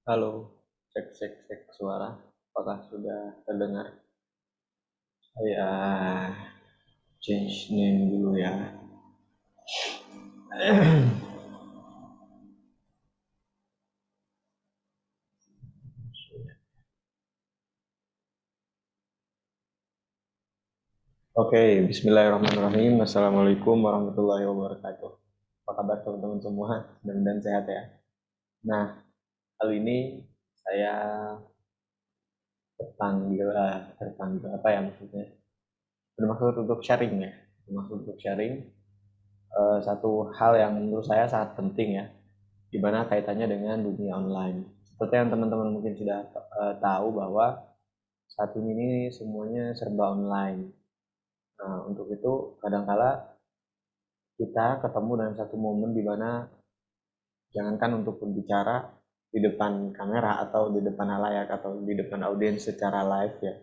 Halo, cek cek cek suara. Apakah sudah terdengar? Saya change name dulu ya. Oke, Bismillahirrahmanirrahim. Assalamualaikum warahmatullahi wabarakatuh. Apa kabar teman-teman semua? Mudah-mudahan sehat ya. Nah, kali ini saya terpanggil apa ya maksudnya? Bermaksud untuk sharing ya. Bermaksud untuk sharing satu hal yang menurut saya sangat penting ya, di mana kaitannya dengan dunia online. Seperti yang teman-teman mungkin sudah tahu bahwa saat ini semuanya serba online. Nah, untuk itu kadangkala kita ketemu dalam satu momen di mana jangankan untuk berbicara di depan kamera atau di depan halayak atau di depan audiens secara live ya,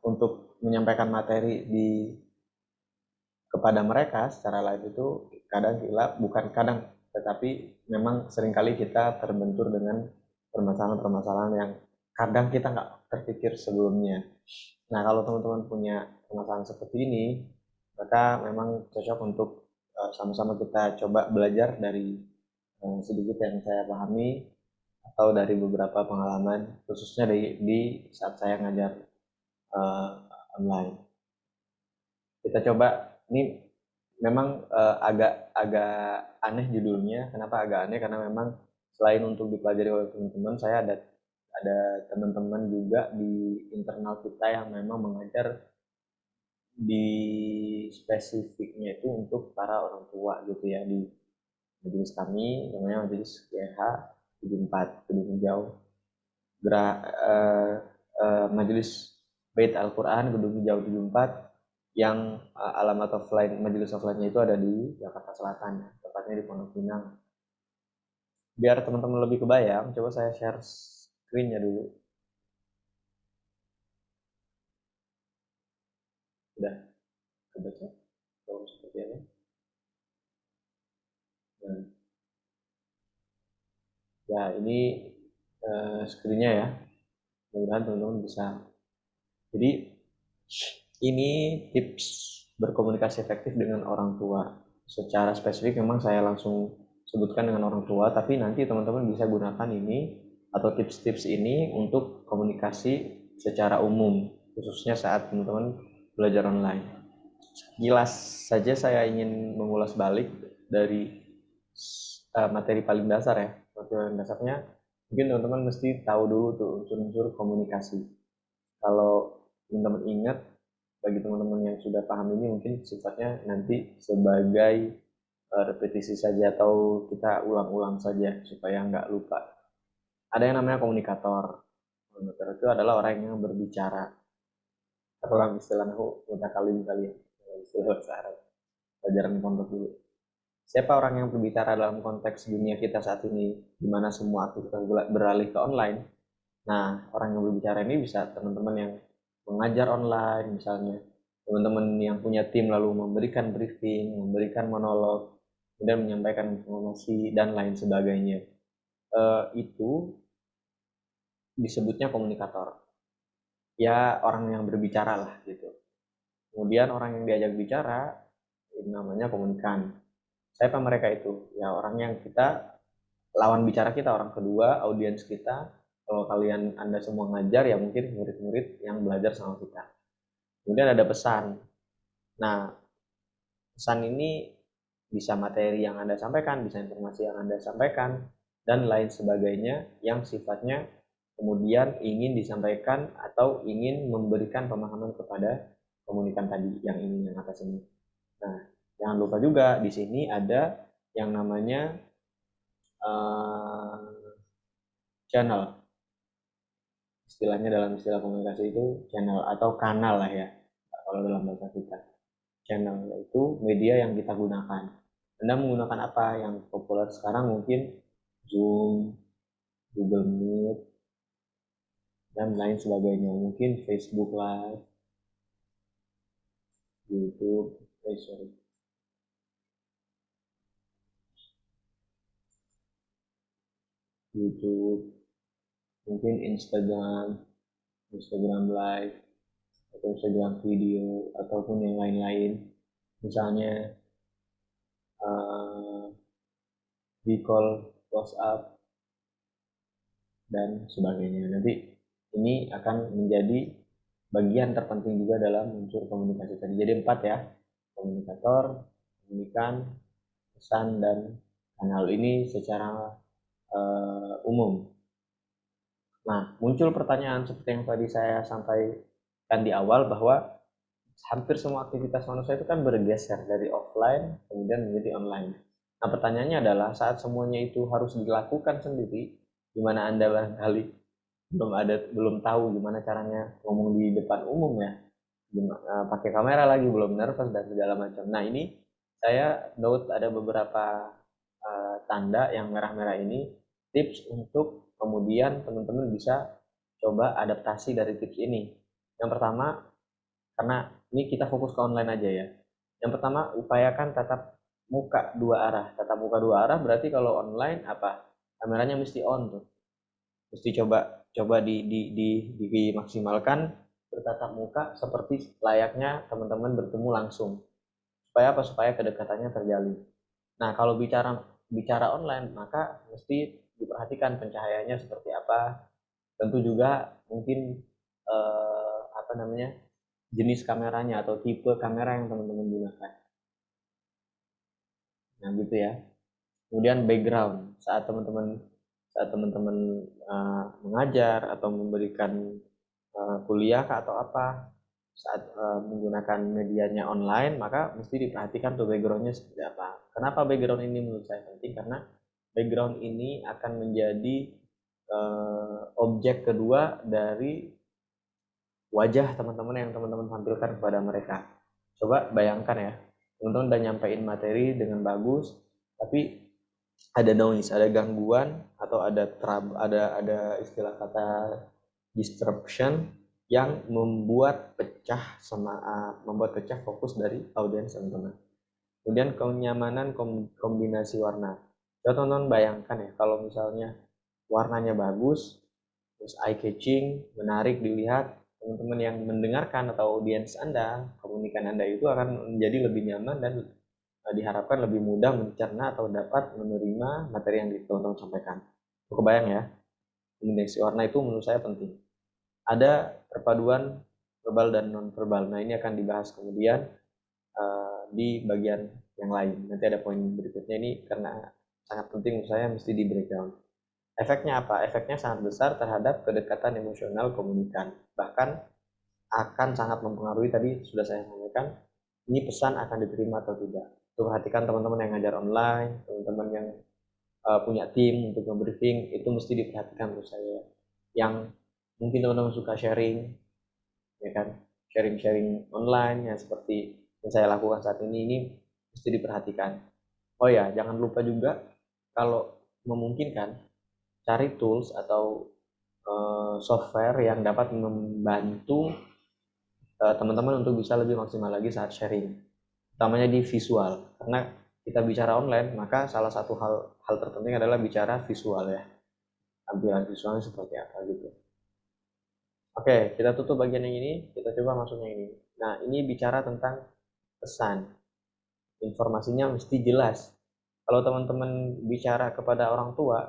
untuk menyampaikan materi kepada mereka secara live itu kadang bukan kadang, tetapi memang seringkali kita terbentur dengan permasalahan-permasalahan yang kadang kita nggak terpikir sebelumnya. Nah, kalau teman-teman punya permasalahan seperti ini, maka memang cocok untuk sama-sama kita coba belajar dari sedikit yang saya pahami atau dari beberapa pengalaman, khususnya di saat saya ngajar uh, online. Kita coba, ini memang agak agak aneh judulnya. Kenapa agak aneh? Karena memang selain untuk dipelajari oleh teman-teman, saya ada teman-teman juga di internal kita yang memang mengajar di spesifiknya itu untuk para orang tua gitu ya, di majelis kami namanya majelis GH 74 Gedung Hijau, eh, majelis Bait Al-Quran Gedung Hijau 74, yang alamat offline majelis offline-nya itu ada di Jakarta Selatan, tepatnya di Pondok Pinang. Biar teman-teman lebih kebayang, coba saya share screen-nya dulu. Udah kebaca? Kalau seperti ini. Nah, ya ini screen-nya ya. Mudah-mudahan teman-teman bisa. Jadi ini tips berkomunikasi efektif dengan orang tua. Secara spesifik memang saya langsung sebutkan dengan orang tua, tapi nanti teman-teman bisa gunakan ini atau tips-tips ini untuk komunikasi secara umum, khususnya saat teman-teman belajar online. Jelas saja saya ingin mengulas balik dari materi paling dasar ya. Materi paling dasarnya mungkin teman-teman mesti tahu dulu tuh unsur-unsur komunikasi. Kalau teman-teman ingat, bagi teman-teman yang sudah paham ini mungkin sifatnya nanti sebagai repetisi saja atau kita ulang-ulang saja supaya nggak lupa. Ada yang namanya komunikator. Komunikator itu adalah orang yang berbicara. Kalau istilahnya mutakalim kali ya, istilah bahasa Arab. Pelajaran pondok dulu. Siapa orang yang berbicara dalam konteks dunia kita saat ini, di mana semua aktivitas beralih ke online? Nah, orang yang berbicara ini bisa teman-teman yang mengajar online misalnya, teman-teman yang punya tim lalu memberikan briefing, memberikan monolog, kemudian menyampaikan informasi dan lain sebagainya. Itu disebutnya komunikator. Ya, orang yang berbicara lah gitu. Kemudian orang yang diajak bicara ini namanya komunikan. Siapa mereka itu? Ya, orang yang kita lawan bicara kita, orang kedua, audiens kita. Kalau kalian Anda semua ngajar ya mungkin murid-murid yang belajar sama kita. Kemudian ada pesan. Nah, pesan ini bisa materi yang Anda sampaikan, bisa informasi yang Anda sampaikan, dan lain sebagainya yang sifatnya kemudian ingin disampaikan atau ingin memberikan pemahaman kepada komunikan tadi, yang atas ini. Nah, jangan lupa juga di sini ada yang namanya uh, channel. Istilahnya dalam istilah komunikasi itu channel atau kanal lah ya, kalau dalam bahasa kita. Channel yaitu media yang kita gunakan. Anda menggunakan apa? Yang populer sekarang mungkin Zoom, Google Meet, dan lain sebagainya. Mungkin Facebook Live, YouTube, sorry. YouTube, mungkin Instagram Live, atau Instagram video, ataupun yang lain-lain. Misalnya di call WhatsApp dan sebagainya. Nanti ini akan menjadi bagian terpenting juga dalam unsur komunikasi tadi. Jadi 4 ya, komunikator, komunikan, pesan, dan kanal ini secara umum. Nah, muncul pertanyaan seperti yang tadi saya sampaikan di awal, bahwa hampir semua aktivitas manusia itu kan bergeser dari offline kemudian menjadi online. Nah, pertanyaannya adalah, saat semuanya itu harus dilakukan sendiri, di mana Anda barangkali belum tahu gimana caranya ngomong di depan umum ya, pakai kamera lagi, belum nervous dan segala macam. Nah, ini saya note ada beberapa tanda yang merah-merah ini, tips untuk kemudian teman-teman bisa coba adaptasi dari tips ini. Yang pertama, karena ini kita fokus ke online aja ya. Yang pertama, upayakan tatap muka dua arah. Tatap muka dua arah berarti kalau online apa? Kameranya mesti on tuh. Mesti coba dimaksimalkan bertatap muka seperti layaknya teman-teman bertemu langsung. Supaya apa? Supaya kedekatannya terjalin. Nah, kalau bicara online, maka mesti diperhatikan pencahayaannya seperti apa. Tentu juga mungkin apa namanya, jenis kameranya atau tipe kamera yang teman-teman gunakan. Nah, gitu ya. Kemudian background saat teman-teman mengajar atau memberikan kuliah atau apa, saat menggunakan medianya online, maka mesti diperhatikan tuh backgroundnya seperti apa. Kenapa background ini menurut saya penting? Karena background ini akan menjadi objek kedua dari wajah teman-teman yang teman-teman tampilkan kepada mereka. Coba bayangkan ya, teman-teman udah nyampein materi dengan bagus, tapi ada noise, ada gangguan, atau ada istilah kata disruption yang membuat pecah fokus dari audiens teman-teman. Kemudian kenyamanan kombinasi warna. Coba teman-teman bayangkan ya, kalau misalnya warnanya bagus, terus eye catching, menarik dilihat, teman-teman yang mendengarkan atau audiens Anda, komunikan Anda itu akan menjadi lebih nyaman dan diharapkan lebih mudah mencerna atau dapat menerima materi yang teman-teman sampaikan. Kebayang ya, kombinasi warna itu menurut saya penting. Ada perpaduan verbal dan non verbal. Nah, ini akan dibahas kemudian di bagian yang lain. Nanti ada poin berikutnya, ini karena sangat penting menurut saya, mesti di breakdown. Efeknya apa? Efeknya sangat besar terhadap kedekatan emosional komunikan. Bahkan akan sangat mempengaruhi, tadi sudah saya sampaikan, ini pesan akan diterima atau tidak. Itu perhatikan teman-teman yang ngajar online, teman-teman yang punya tim untuk nge-briefing, itu mesti diperhatikan menurut saya. Yang mungkin teman-teman suka sharing, ya kan, sharing online yang seperti yang saya lakukan saat ini mesti diperhatikan. Oh ya, jangan lupa juga kalau memungkinkan, cari tools atau software yang dapat membantu teman-teman untuk bisa lebih maksimal lagi saat sharing, utamanya di visual. Karena kita bicara online, maka salah satu hal terpenting adalah bicara visual ya, tampilan visualnya seperti apa gitu. Oke, kita tutup bagian yang ini, kita coba masuk yang ini. Nah, ini bicara tentang pesan. Informasinya mesti jelas. Kalau teman-teman bicara kepada orang tua,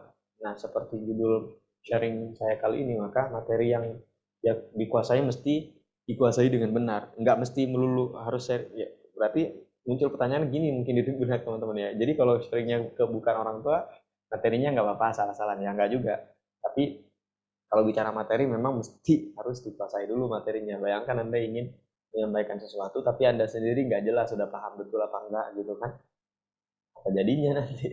nah seperti judul sharing saya kali ini, maka materi yang dikuasai mesti dikuasai dengan benar. Nggak mesti melulu harus share. Ya, berarti muncul pertanyaan gini mungkin itu benar teman-teman ya. Jadi kalau sharingnya ke bukan orang tua, materinya nggak apa-apa, salah-salah ya, nggak juga. Tapi kalau bicara materi memang mesti harus dikuasai dulu materinya. Bayangkan Anda ingin menyampaikan sesuatu tapi Anda sendiri nggak jelas sudah paham betul apa enggak gitu kan, apa jadinya nanti.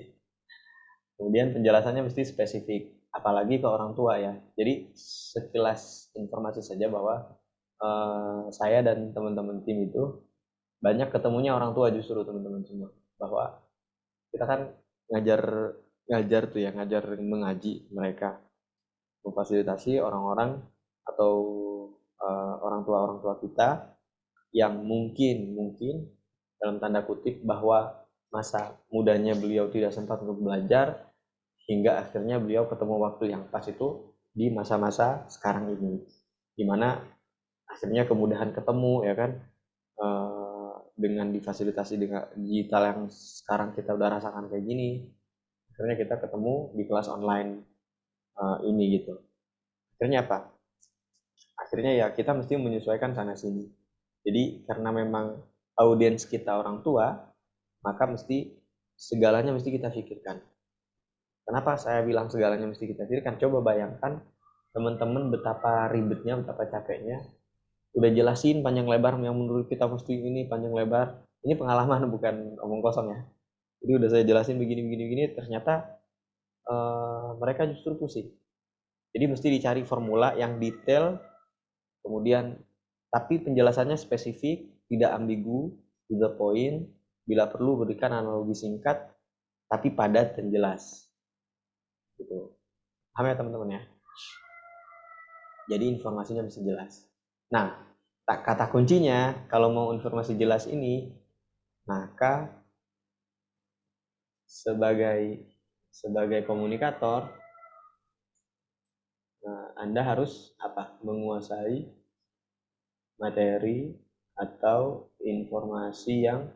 Kemudian penjelasannya mesti spesifik, apalagi ke orang tua ya. Jadi sekilas informasi saja bahwa saya dan teman-teman tim itu banyak ketemunya orang tua justru teman-teman semua, bahwa kita kan ngajar tuh ya, ngajar mengaji mereka, memfasilitasi orang-orang atau orang tua kita yang mungkin dalam tanda kutip bahwa masa mudanya beliau tidak sempat untuk belajar, hingga akhirnya beliau ketemu waktu yang pas itu di masa-masa sekarang ini, dimana akhirnya kemudahan ketemu ya kan, dengan difasilitasi dengan digital yang sekarang kita udah rasakan kayak gini, akhirnya kita ketemu di kelas online ini gitu. Akhirnya apa? Akhirnya ya kita mesti menyesuaikan sana sini. Jadi karena memang audiens kita orang tua, maka mesti segalanya mesti kita pikirkan. Kenapa saya bilang segalanya mesti kita pikirkan? Coba bayangkan teman-teman betapa ribetnya, betapa capeknya. Udah jelasin panjang lebar yang menurut kita mesti ini panjang lebar. Ini pengalaman bukan omong kosong ya. Jadi udah saya jelasin begini, ternyata mereka justru pusing. Jadi mesti dicari formula yang detail, kemudian tapi penjelasannya spesifik, tidak ambigu, to the point, bila perlu berikan analogi singkat, tapi padat dan jelas. Gitu. Paham ya teman-teman ya? Jadi informasinya mesti jelas. Nah, kata kuncinya kalau mau informasi jelas ini, maka sebagai komunikator, Anda harus apa? Menguasai materi atau informasi yang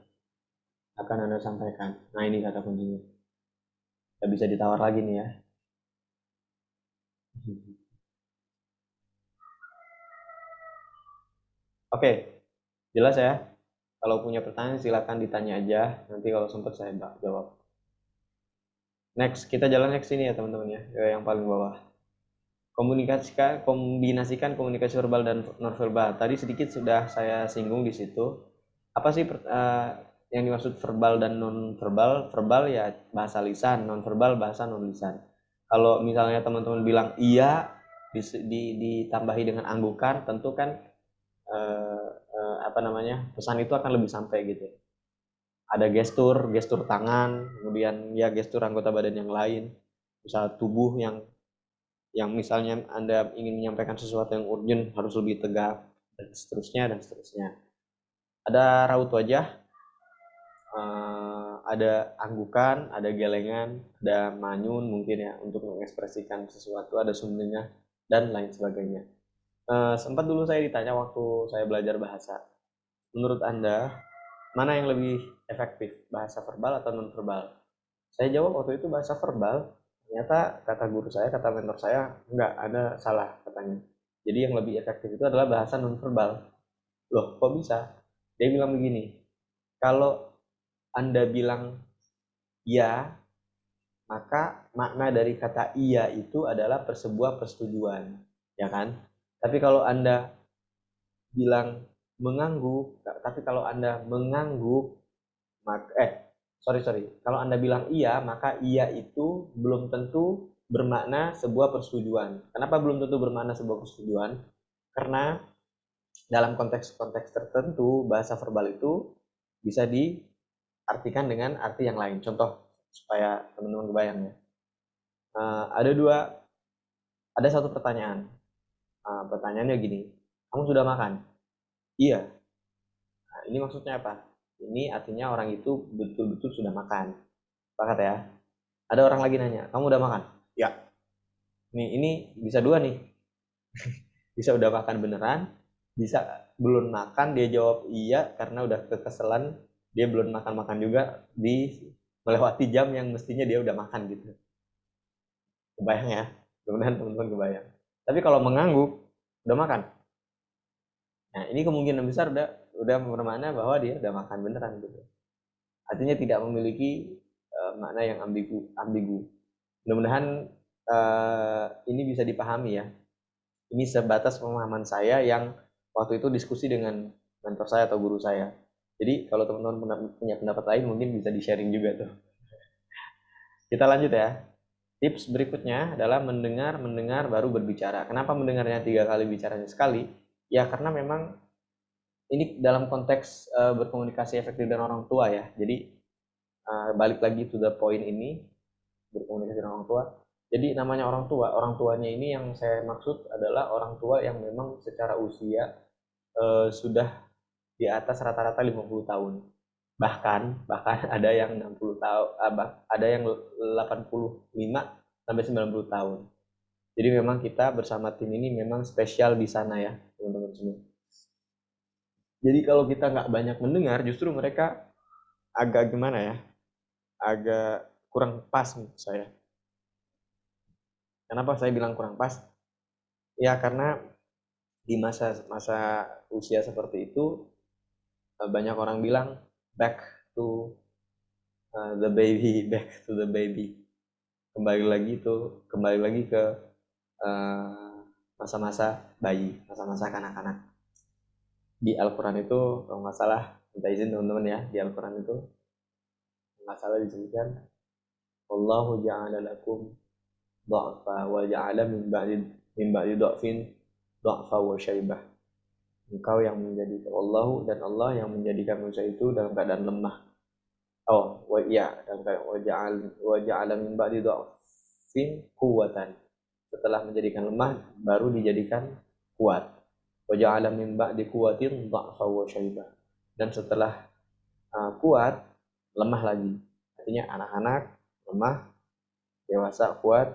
akan Anda sampaikan. Nah, ini kata kuncinya. Tidak bisa ditawar lagi nih ya. Oke, jelas ya? Kalau punya pertanyaan silakan ditanya aja. Nanti kalau sempat saya jawab. Next, kita jalan next ini ya teman-teman ya, yang paling bawah. Kombinasikan komunikasi verbal dan nonverbal. Tadi sedikit sudah saya singgung di situ. Apa sih yang dimaksud verbal dan nonverbal? Verbal ya bahasa lisan, nonverbal bahasa non lisan. Kalau misalnya teman-teman bilang iya ditambahi dengan anggukan, tentu kan pesan itu akan lebih sampai gitu. Ada gestur tangan, kemudian ya gestur anggota badan yang lain, misal tubuh yang misalnya Anda ingin menyampaikan sesuatu yang urgent harus lebih tegak, dan seterusnya. Ada raut wajah, ada anggukan, ada gelengan, ada manyun mungkin ya untuk mengekspresikan sesuatu, ada sumbernya dan lain sebagainya. Sempat dulu saya ditanya waktu saya belajar bahasa, menurut Anda mana yang lebih efektif, bahasa verbal atau non verbal? Saya jawab waktu itu bahasa verbal. Ternyata kata guru saya, kata mentor saya, enggak, ada salah katanya. Jadi yang lebih efektif itu adalah bahasa non verbal. Loh, kok bisa? Dia bilang begini, kalau Anda bilang ya, maka makna dari kata iya itu adalah sebuah persetujuan, ya kan? Tapi kalau Anda bilang mengangguk, tapi kalau Anda mengangguk, kalau Anda bilang iya, maka iya itu belum tentu bermakna sebuah persetujuan. Kenapa belum tentu bermakna sebuah persetujuan? Karena dalam konteks-konteks tertentu, bahasa verbal itu bisa diartikan dengan arti yang lain. Contoh, supaya teman-teman kebayang ya. Ada satu pertanyaan. Pertanyaannya gini, kamu sudah makan? Iya. Nah, ini maksudnya apa? Ini artinya orang itu betul-betul sudah makan. Sepakat ya? Ada orang lagi nanya, kamu udah makan? Ya. Ini bisa dua nih. Bisa udah makan beneran, bisa belum makan, dia jawab iya karena udah kekeselan, dia belum makan juga, melewati jam yang mestinya dia udah makan gitu. Kebayang ya? Mudah-mudahan teman-teman kebayang. Tapi kalau mengangguk, udah makan. Nah, ini kemungkinan besar udah bermakna bahwa dia udah makan beneran gitu. Artinya tidak memiliki makna yang ambigu. Mudah-mudahan ini bisa dipahami ya. Ini sebatas pemahaman saya yang waktu itu diskusi dengan mentor saya atau guru saya. Jadi kalau teman-teman punya pendapat lain mungkin bisa di-sharing juga tuh. Kita lanjut ya. Tips berikutnya adalah mendengar baru berbicara. Kenapa mendengarnya 3 kali, bicaranya sekali? Ya karena memang ini dalam konteks berkomunikasi efektif dengan orang tua ya. Jadi balik lagi to the point ini, berkomunikasi dengan orang tua. Jadi namanya orang tuanya ini yang saya maksud adalah orang tua yang memang secara usia sudah di atas rata-rata 50 tahun. Bahkan ada yang 60 tahun, ada yang 85 sampai 90 tahun. Jadi memang kita bersama tim ini memang spesial di sana ya, teman-teman semua. Jadi kalau kita nggak banyak mendengar, justru mereka agak gimana ya, agak kurang pas menurut saya. Kenapa saya bilang kurang pas? Ya karena di masa usia seperti itu banyak orang bilang back to the baby, back to the baby. Kembali lagi ke masa-masa bayi, masa-masa kanak-kanak. Di Al-Quran itu kalau nggak salah, minta izin teman-teman ya, di Al-Quran itu nggak salah disebutkan Wallahu ja'ala lakum dha'fa wa ja'ala min ba'di dha'fin dha'fa wa syaibah. Engkau yang menjadi Allahu dan Allah yang menjadikan manusia itu dalam keadaan lemah. Oh, dalam keadaan wa ja'ala min ba'di dha'fin quwwatan. Setelah menjadikan lemah baru dijadikan kuat. Wa ja'ala min ba'di quwwatin dha'fa wa syaibah. Dan setelah kuat lemah lagi. Artinya anak-anak lemah, dewasa kuat,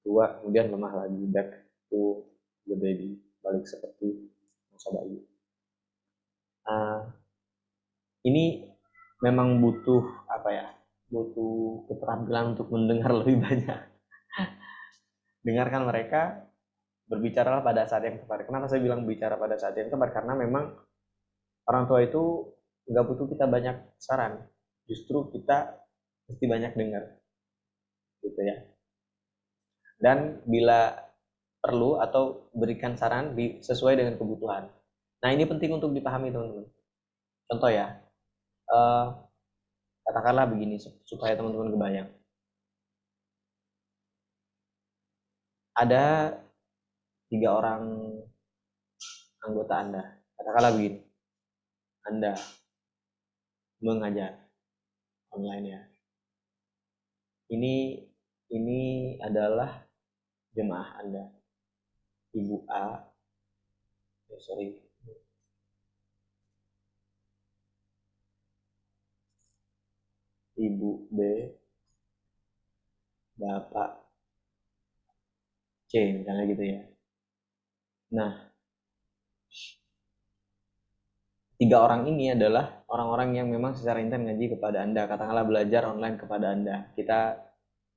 tua kemudian lemah lagi, back to the baby, balik seperti masa bayi. Ini memang butuh butuh keterampilan untuk mendengar lebih banyak. Dengarkan mereka, berbicaralah pada saat yang tepat. Kenapa saya bilang bicara pada saat yang tepat? Karena memang orang tua itu nggak butuh kita banyak saran, justru kita mesti banyak dengar, gitu ya. Dan bila perlu atau berikan saran sesuai dengan kebutuhan. Nah ini penting untuk dipahami teman-teman. Contoh ya, katakanlah begini supaya teman-teman kebayang. Ada 3 orang anggota Anda. Katakanlah begini, Anda mengajar online ya. Ini adalah jemaah Anda. Ibu A, Ibu B, Bapak C, misalnya gitu ya. Nah, 3 orang ini adalah orang-orang yang memang secara intens ngaji kepada Anda. Katakanlah belajar online kepada Anda. Kita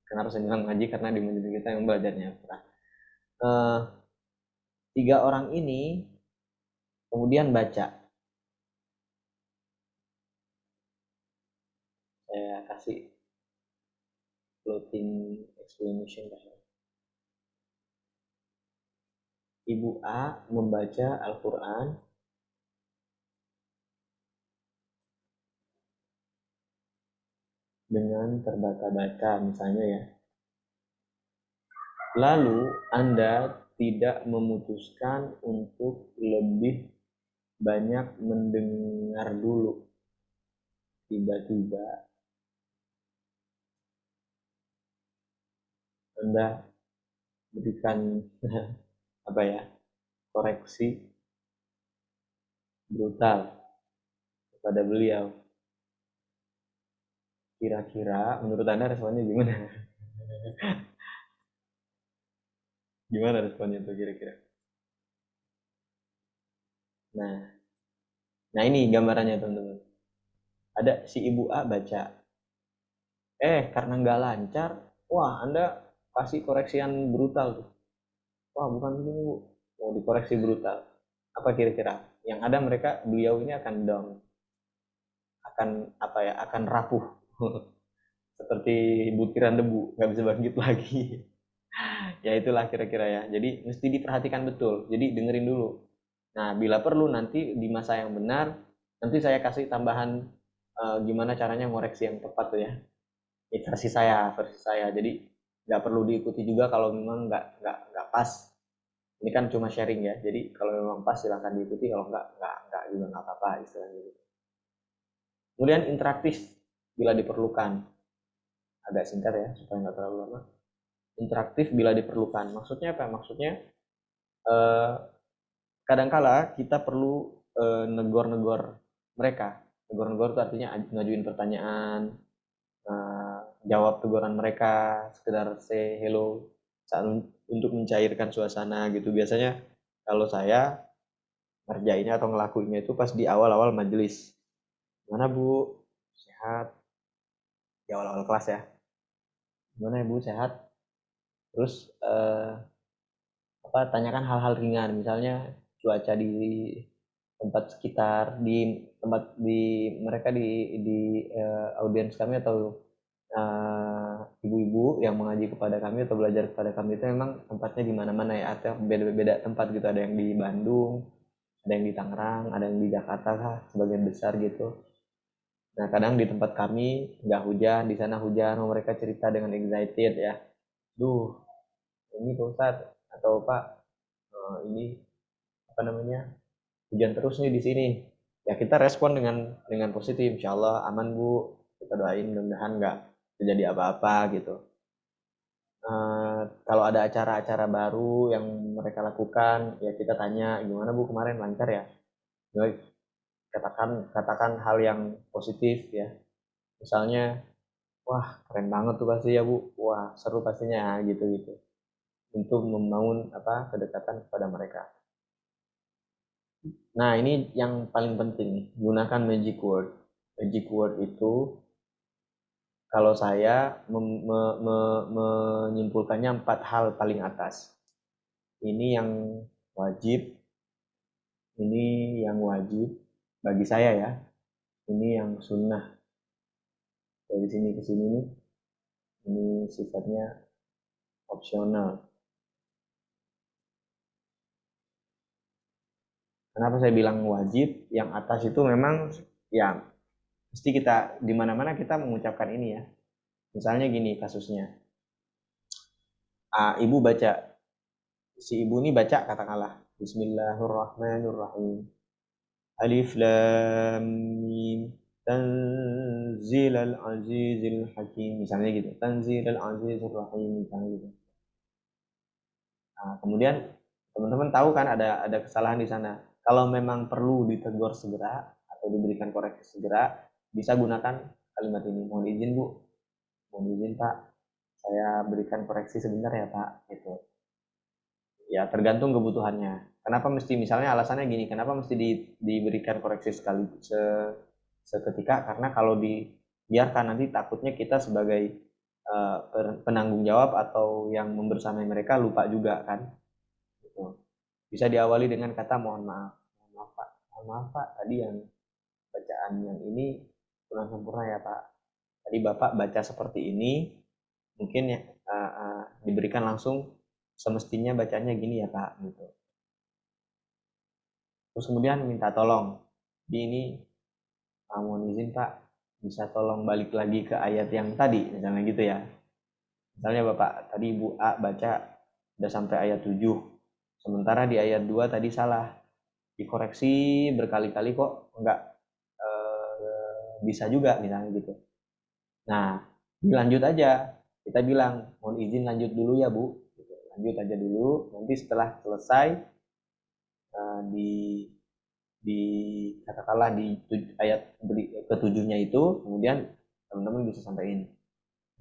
kenapa saya bilang ngaji karena di majelis kita yang belajarnya. 3 orang ini kemudian baca. Saya kasih floating explanation. Ibu A membaca Al-Quran dengan terbata-bata misalnya ya. Lalu Anda tidak memutuskan untuk lebih banyak mendengar dulu. Tiba-tiba Anda berikan koreksi brutal kepada beliau. Kira-kira menurut Anda responnya gimana? Gimana responnya tuh kira-kira? Nah ini gambarannya teman-teman. Ada si ibu A baca. Karena nggak lancar, wah Anda kasih koreksian brutal tuh. Wah bukan begini bu, mau dikoreksi brutal. Apa kira-kira? Yang ada beliau ini akan down, akan rapuh, seperti butiran debu, nggak bisa bangkit lagi. Ya itulah kira-kira ya. Jadi mesti diperhatikan betul. Jadi dengerin dulu. Nah bila perlu nanti di masa yang benar, nanti saya kasih tambahan gimana caranya ngoreksi yang tepat tuh ya. Versi saya. Jadi nggak perlu diikuti juga kalau memang nggak pas. Ini kan cuma sharing ya. Jadi kalau memang pas silahkan diikuti. Kalau nggak juga nggak apa-apa istilahnya. Kemudian interaktif bila diperlukan. Agak singkat ya supaya nggak terlalu lama. Interaktif bila diperlukan. Maksudnya apa? Maksudnya kadangkala kita perlu negor-negor mereka. Negor-negor itu artinya ngajuin pertanyaan, jawab teguran mereka, sekedar say hello saat untuk mencairkan suasana gitu. Biasanya kalau saya ngerjainnya atau ngelakuinnya itu pas di awal-awal majelis. Gimana Bu? Sehat? Di awal-awal kelas ya. Gimana ya Bu? Sehat? Terus tanyakan hal-hal ringan, misalnya cuaca di tempat sekitar, di tempat di mereka di audiens kami atau ibu-ibu yang mengaji kepada kami atau belajar kepada kami itu memang tempatnya di mana-mana ya, atau beda-beda tempat gitu. Ada yang di Bandung, ada yang di Tangerang, ada yang di Jakarta lah, sebagian besar gitu. Nah, kadang di tempat kami nggak hujan, di sana hujan, mereka cerita dengan excited ya. Duh, ini Pak Ustadz atau Pak, ini apa namanya, hujan terus nih di sini. Ya kita respon dengan positif, insya Allah aman Bu, kita doain mudah-mudahan nggak terjadi apa-apa gitu. Kalau ada acara-acara baru yang mereka lakukan, ya kita tanya gimana Bu kemarin, lancar ya. Jadi, katakan hal yang positif ya. Misalnya, wah keren banget tuh pasti ya Bu, wah seru pastinya gitu gitu. Untuk membangun kedekatan kepada mereka. Nah, ini yang paling penting nih, gunakan magic word. Magic word itu kalau saya menyimpulkannya 4 hal paling atas. Ini yang wajib, ini yang wajib bagi saya ya. Ini yang sunnah. Dari sini ke sini nih, ini sifatnya opsional. Kenapa saya bilang wajib? Yang atas itu memang ya mesti kita di mana-mana kita mengucapkan ini ya. Misalnya gini kasusnya. Ibu baca, si ibu ini baca katakanlah Bismillahirrahmanirrahim. Alif Lam Mim Tanzilal Azizil Hakim, misalnya gitu. Tanzilal Azizir Rahim, misalnya gitu. Nah, kemudian teman-teman tahu kan ada kesalahan di sana. Kalau memang perlu ditegur segera atau diberikan koreksi segera, bisa gunakan kalimat ini. Mohon izin Bu, mohon izin Pak, saya berikan koreksi sebentar ya Pak, gitu. Ya tergantung kebutuhannya. Kenapa mesti, misalnya alasannya gini, kenapa mesti diberikan koreksi sekali seketika? Karena kalau dibiarkan nanti takutnya kita sebagai penanggung jawab atau yang membersamai mereka lupa juga kan. Gitu. Bisa diawali dengan kata mohon maaf. Mohon maaf Pak, mohon maaf Pak, tadi yang bacaan yang ini kurang sempurna ya Pak. Tadi Bapak baca seperti ini, mungkin ya diberikan langsung semestinya bacanya gini ya Pak, gitu. Terus kemudian minta tolong. Di ini mohon izin Pak, bisa tolong balik lagi ke ayat yang tadi, misalnya gitu ya. Misalnya Bapak tadi Ibu A baca udah sampai ayat 7. Sementara di ayat 2 tadi salah. Dikoreksi berkali-kali kok enggak bisa juga misalnya gitu. Nah, dilanjut aja. Kita bilang, mohon izin lanjut dulu ya Bu. Lanjut aja dulu. Nanti setelah selesai di katakanlah di ayat ketujuhnya itu, kemudian teman-teman bisa sampaikan.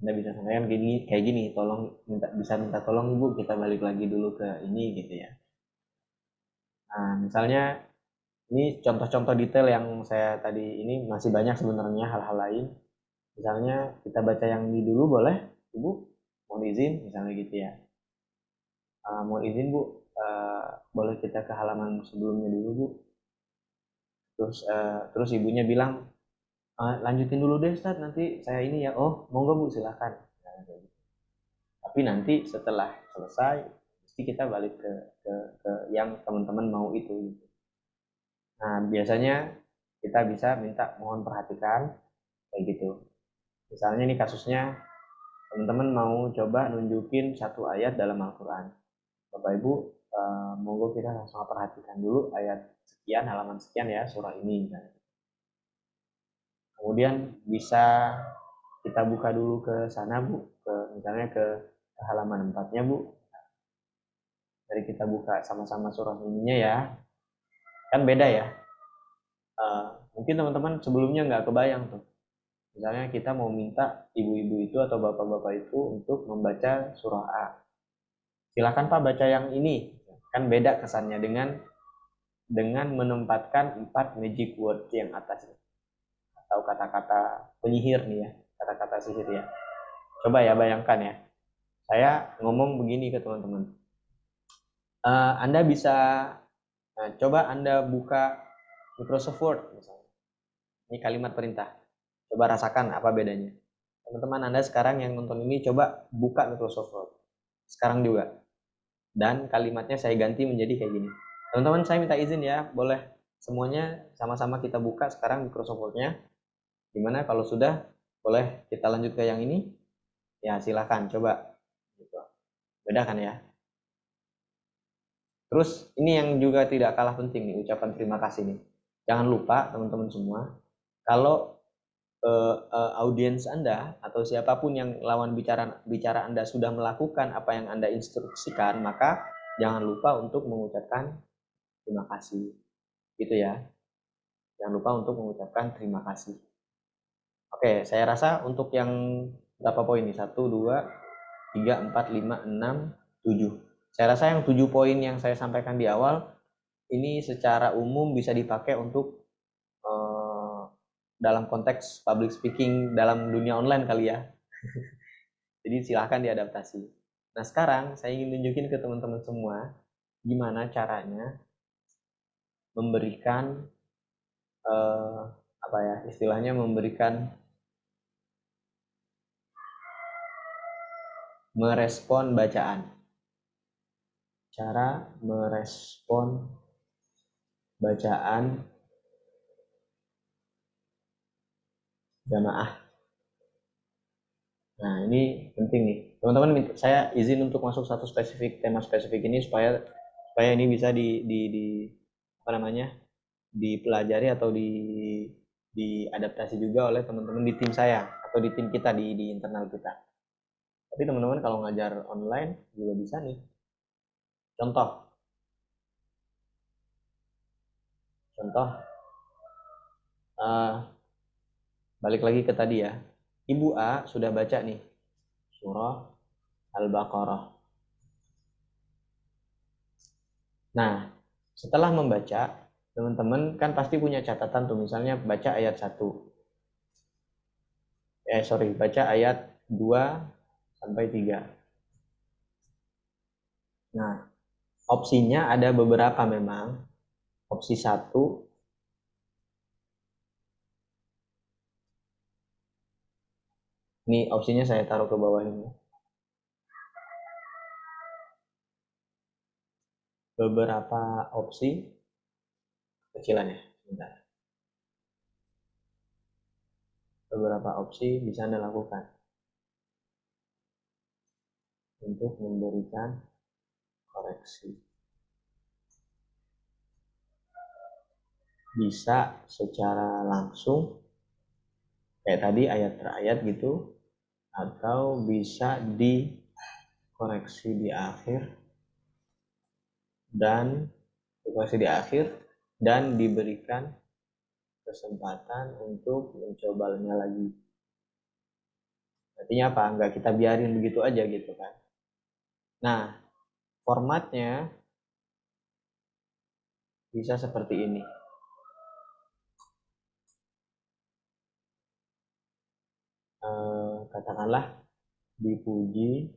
Anda bisa sampaikan kayak gini, tolong minta tolong Ibu, kita balik lagi dulu ke ini gitu ya. Nah, misalnya ini contoh-contoh detail yang saya tadi, ini masih banyak sebenarnya hal-hal lain. Misalnya kita baca yang ini dulu boleh, Ibu? Mohon izin, misalnya gitu ya. Mohon izin Bu, boleh kita ke halaman sebelumnya dulu Bu. Terus ibunya bilang, lanjutin dulu deh Ustaz, nanti saya ini ya. Oh, monggo Bu, silakan. Nah, gitu. Tapi nanti setelah selesai, mesti kita balik ke yang teman-teman mau itu. Gitu. Nah, biasanya kita bisa minta mohon perhatikan kayak gitu. Misalnya nih kasusnya, teman-teman mau coba nunjukin satu ayat dalam Al-Quran. Bapak Ibu, monggo kita langsung perhatikan dulu ayat sekian, halaman sekian ya, surah ini. Misalnya. Kemudian bisa kita buka dulu ke sana Bu, misalnya ke halaman 4-nya Bu. Dari kita buka sama-sama surah ininya ya. Kan beda ya. Mungkin teman-teman sebelumnya nggak kebayang tuh. Misalnya kita mau minta ibu-ibu itu atau bapak-bapak itu untuk membaca surah A. Silakan Pak baca yang ini. Kan beda kesannya dengan menempatkan 4 magic word yang atas atau kata-kata penyihir nih ya, kata-kata sihir ya. Coba ya bayangkan ya. Saya ngomong begini ke teman-teman. Anda bisa coba Anda buka Microsoft Word misalnya. Ini kalimat perintah. Coba rasakan apa bedanya. Teman-teman Anda sekarang yang nonton ini coba buka Microsoft Word. Sekarang juga. Dan kalimatnya saya ganti menjadi kayak gini. Teman-teman saya minta izin ya, boleh semuanya sama-sama kita buka sekarang Microsoft Word-nya. Gimana kalau sudah, boleh kita lanjut ke yang ini? Ya silahkan coba. Gitu. Beda kan ya? Terus ini yang juga tidak kalah penting nih, ucapan terima kasih nih. Jangan lupa teman-teman semua, kalau audiens Anda atau siapapun yang lawan bicara Anda sudah melakukan apa yang Anda instruksikan, maka jangan lupa untuk mengucapkan terima kasih. Gitu ya. Jangan lupa untuk mengucapkan terima kasih. Oke, saya rasa untuk yang berapa poin nih? 1, 2, 3, 4, 5, 6, 7. Saya rasa yang 7 poin yang saya sampaikan di awal ini secara umum bisa dipakai untuk dalam konteks public speaking dalam dunia online kali ya. Jadi silahkan diadaptasi. Nah sekarang saya ingin tunjukin ke teman-teman semua gimana caranya memberikan apa ya istilahnya memberikan merespon bacaan. Cara merespon bacaan jamaah. Nah ini penting nih teman-teman, saya izin untuk masuk satu tema spesifik ini supaya ini bisa di apa namanya dipelajari atau diadaptasi juga oleh teman-teman di tim saya atau di tim kita di internal kita. Tapi teman-teman kalau ngajar online juga bisa nih. Contoh balik lagi ke tadi ya. Ibu A sudah baca nih surah Al-Baqarah. Nah, setelah membaca, teman-teman kan pasti punya catatan tuh, misalnya baca ayat 1. Baca ayat 2 sampai 3. Nah, opsinya ada beberapa memang. Opsi 1, ini opsinya saya taruh ke bawah ini. Beberapa opsi kecilannya. Bentar. Beberapa opsi bisa Anda lakukan untuk memberikan koreksi. Bisa secara langsung kayak tadi ayat per ayat gitu, atau bisa dikoreksi di akhir dan diberikan kesempatan untuk mencobanya lagi. Artinya apa? Nggak kita biarin begitu aja gitu kan. Nah, formatnya bisa seperti ini. Katakanlah dipuji,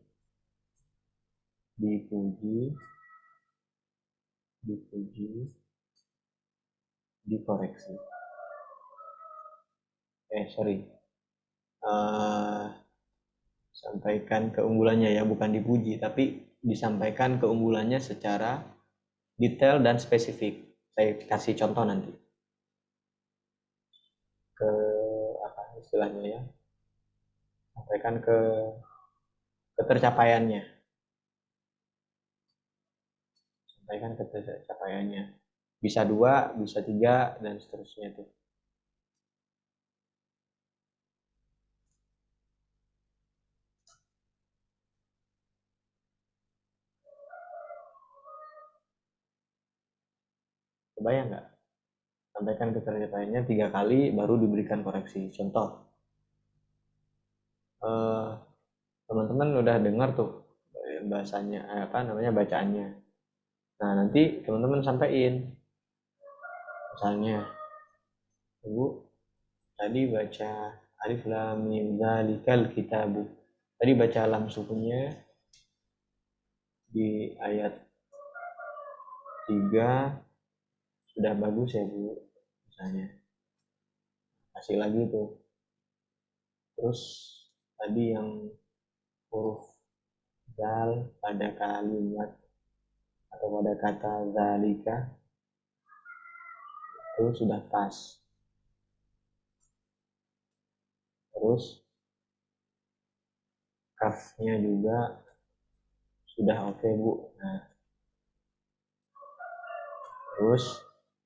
dikoreksi. Sampaikan keunggulannya ya, bukan dipuji, tapi disampaikan keunggulannya secara detail dan spesifik. Saya kasih contoh nanti. Ke apa istilahnya ya? Sampaikan ke ketercapaiannya. Bisa 2, bisa 3, dan seterusnya tuh. Kebayang nggak? Sampaikan ketercapaiannya 3 kali baru diberikan koreksi. Contoh, teman-teman udah dengar tuh bahasanya bacaannya. Nah, nanti teman-teman sampaikan, misalnya ibu tadi baca alif lam mim zalikal kitabu, tadi baca lam sukunya di ayat 3 sudah bagus ya bu, misalnya kasih lagi tuh. Terus tadi yang huruf zal pada kalimat atau pada kata zalika itu sudah pas. Terus kafnya juga sudah oke bu. Nah, terus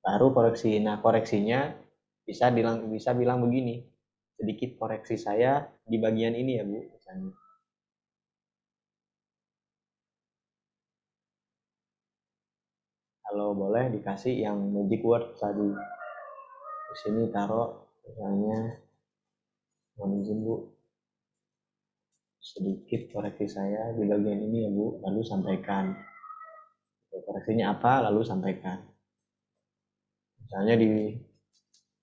baru koreksi. Nah, koreksinya bisa bilang begini, sedikit koreksi saya di bagian ini ya bu, misalnya. Kalau boleh dikasih yang magic word tadi, di sini taruh misalnya, mohon izin bu, sedikit koreksi saya di bagian ini ya bu, lalu sampaikan. Koreksinya apa, lalu sampaikan. Misalnya di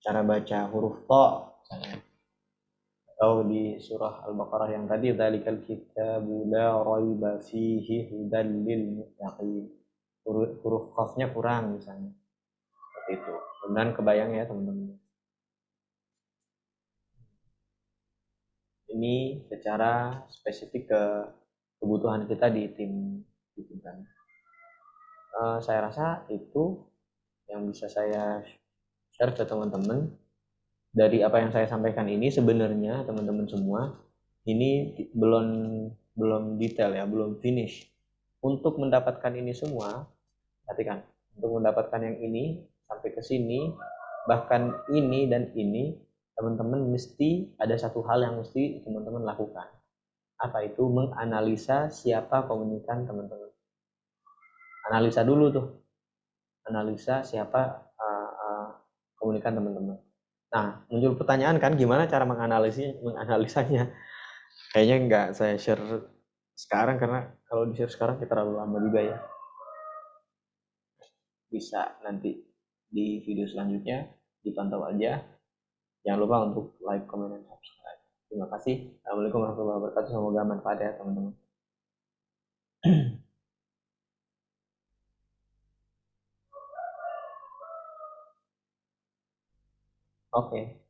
cara baca huruf to, misalnya, atau di surah Al-Baqarah yang tadi, dzalikal kitabu la raiba fihi hudal lil muttaqin, huruf qafnya kurang misalnya, seperti itu. Dan kebayang ya teman-teman. Ini secara spesifik ke kebutuhan kita di tim gitu kan. Saya rasa itu yang bisa saya share ke teman-teman. Dari apa yang saya sampaikan ini sebenarnya teman-teman semua, ini belum detail ya, belum finish. Untuk mendapatkan ini semua, perhatikan, untuk mendapatkan yang ini sampai ke sini, bahkan ini dan ini, teman-teman mesti ada satu hal yang mesti teman-teman lakukan. Apa itu? Menganalisa siapa komunikan teman-teman. Analisa dulu tuh, analisa siapa komunikan teman-teman. Nah, muncul pertanyaan kan, gimana cara menganalisanya? Kayaknya nggak saya share sekarang, karena kalau di share sekarang kita terlalu lama juga ya. Bisa nanti di video selanjutnya, dipantau aja. Jangan lupa untuk like, comment, dan subscribe. Terima kasih. Assalamualaikum warahmatullahi wabarakatuh. Semoga manfaat ya teman-teman. Oke.